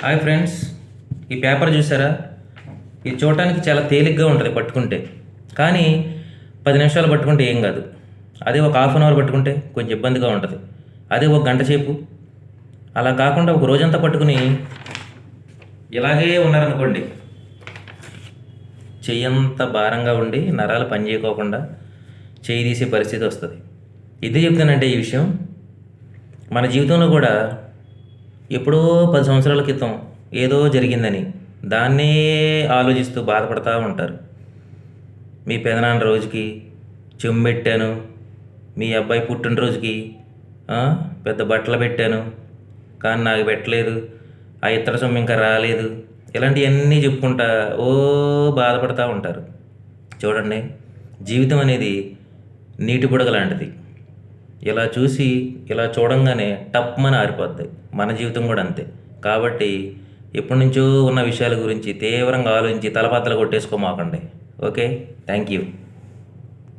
Hi friends, ఈ paper చూసారా? ఇది చూడటానికి చాలా తేలిగ్గా ఉంటుంది పట్టుకుంటే, కానీ 10 నిమిషాలు పట్టుకుంటే ఏం కాదు. అదే ఒక హాఫ్ అన్ అవర్ పట్టుకుంటే కొంచెం ఇబ్బందిగా ఉంటుంది. అదే ఒక గంట సేపు అలా కాకుండా ఒక రోజంతా పట్టుకుని ఇలాగే ఉన్నారనుకోండి, చెయ్యంత భారంగా ఉండి నరాలు పనిచేయకోకుండా చేయి తీసే పరిస్థితి వస్తుంది. ఇదే చెప్తానంటే ఈ విషయం మన జీవితంలో కూడా ఎప్పుడో 10 సంవత్సరాల క్రితం ఏదో జరిగిందని దాన్నే ఆలోచిస్తూ బాధపడతా ఉంటారు. మీ పెదనాన్న రోజుకి చెంబెట్టాను, మీ అబ్బాయి పుట్టినరోజుకి పెద్ద బట్టలు పెట్టాను కానీ నాకు పెట్టలేదు, ఆ ఇతర సొమ్ము ఇంకా రాలేదు, ఇలాంటివన్నీ చెప్పుకుంటా బాధపడతా ఉంటారు. చూడండి, జీవితం అనేది నీటి బుడగ లాంటిది. ఇలా చూసి ఇలా చూడంగానే టప్మని ఆరిపోద్ది. మన జీవితం కూడా అంతే. కాబట్టి ఎప్పటి నుంచో ఉన్న విషయాల గురించి తీవ్రంగా ఆలోచించి తలబద్దలు కొట్టేసుకోమాకండి. Okay, thank you.